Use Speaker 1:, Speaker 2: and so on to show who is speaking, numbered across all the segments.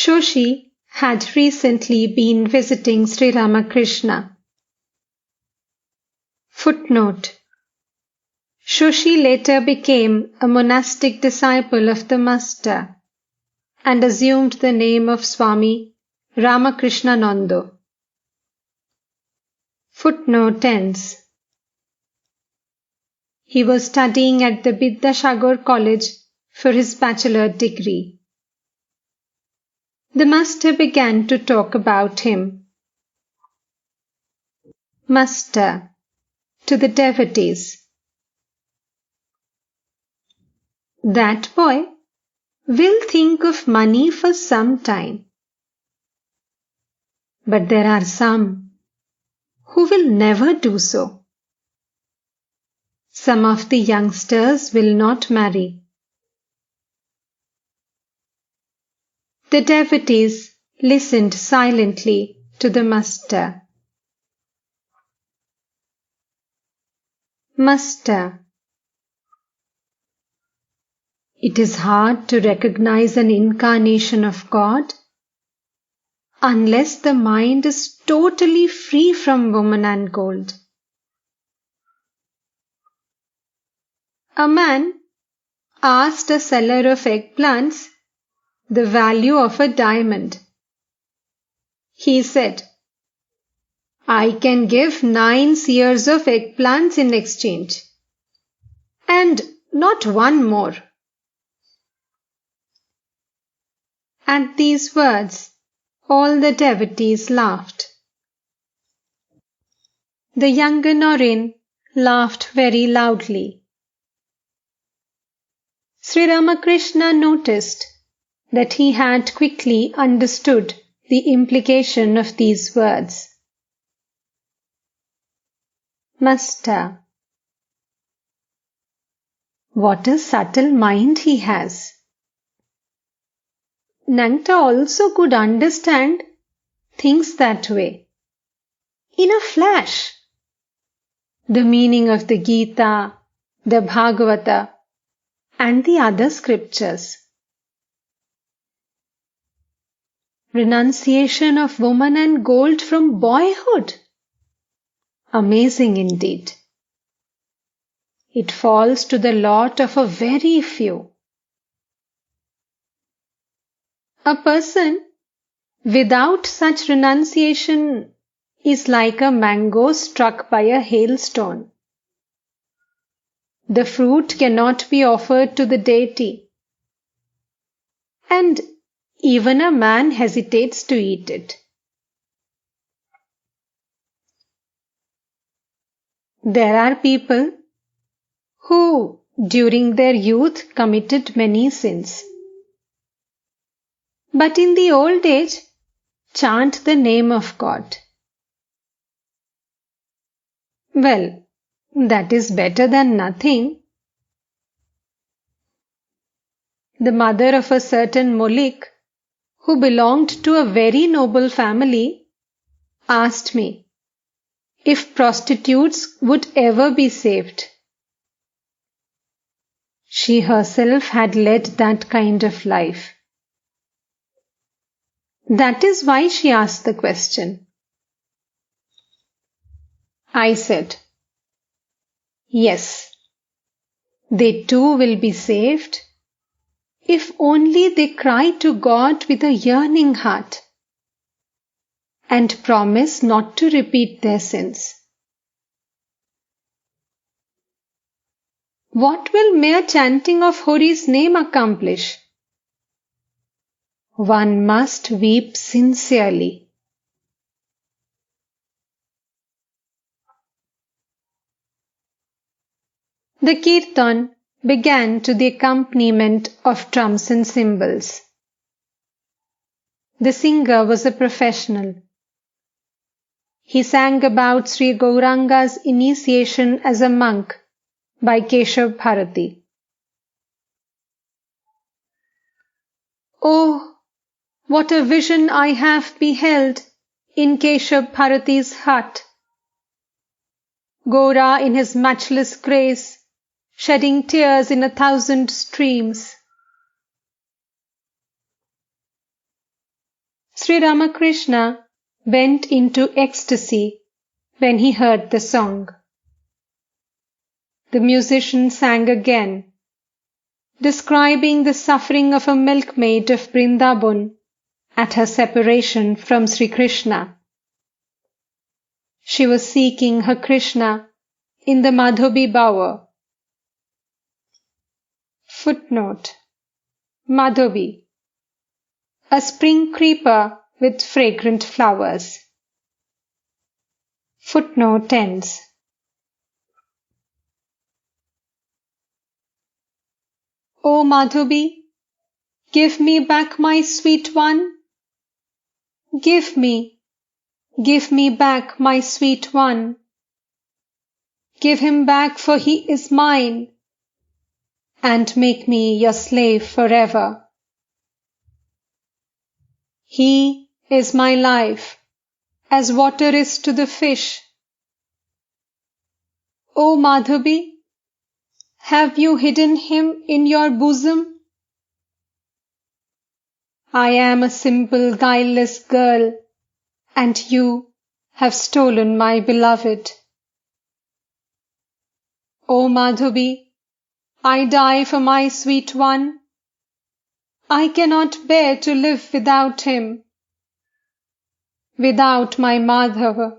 Speaker 1: Shoshi had recently been visiting Sri Ramakrishna. Footnote: Shoshi later became a monastic disciple of the Master and assumed the name of Swami Ramakrishnananda. Footnote ends. He was studying at the Bidyasagar College for his bachelor degree. The Master began to talk about him. Master, to the devotees: that boy will think of money for some time. But there are some who will never do so. Some of the youngsters will not marry. The devotees listened silently to the Master. Master: it is hard to recognize an incarnation of God unless the mind is totally free from woman and gold. A man asked a seller of eggplants the value of a diamond. He said, "I can give 9 seers of eggplants in exchange, and not one more." At these words, all the devotees laughed. The younger Naren laughed very loudly. Sri Ramakrishna noticed that he had quickly understood the implication of these words. Master: what a subtle mind he has. Nangta also could understand things that way, in a flash. The meaning of the Gita, the Bhagavata, and the other scriptures. Renunciation of woman and gold from boyhood. Amazing indeed. It falls to the lot of a very few. A person without such renunciation is like a mango struck by a hailstone. The fruit cannot be offered to the deity, and even a man hesitates to eat it. There are people who, during their youth, committed many sins, but in the old age, chant the name of God. Well, that is better than nothing. The mother of a certain Molik, who belonged to a very noble family, asked me if prostitutes would ever be saved. She herself had led that kind of life. That is why she asked the question. I said, yes, they too will be saved if only they cry to God with a yearning heart and promise not to repeat their sins. What will mere chanting of Hori's name accomplish? One must weep sincerely. The kirtan began to the accompaniment of drums and cymbals. The singer was a professional. He sang about Sri Gauranga's initiation as a monk by Keshav Bharati. Oh, what a vision I have beheld in Keshav Bharati's hut! Gaura in his matchless grace, shedding tears in 1,000 streams. Sri Ramakrishna went into ecstasy when he heard the song. The musician sang again, describing the suffering of a milkmaid of Vrindavan at her separation from Sri Krishna. She was seeking her Krishna in the Madhobi bower. Footnote: Madhobi, a spring creeper with fragrant flowers. Footnote ends. O Madhobi, give me back my sweet one. Give me back my sweet one. Give him back, for he is mine, and make me your slave forever. He is my life, as water is to the fish. O Madhobi, have you hidden him in your bosom? I am a simple, guileless girl, and you have stolen my beloved. O Madhobi, I die for my sweet one. I cannot bear to live without him. Without my Madhava,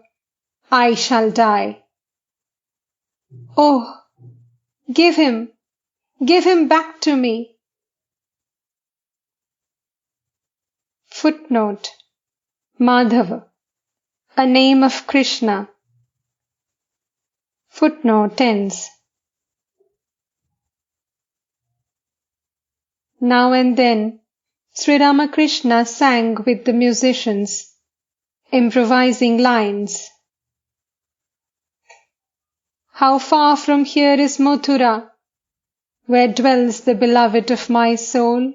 Speaker 1: I shall die. Oh, give him back to me. Footnote: Madhava, a name of Krishna. Footnote ends. Now and then, Sri Ramakrishna sang with the musicians, improvising lines. How far from here is Mathura, where dwells the beloved of my soul?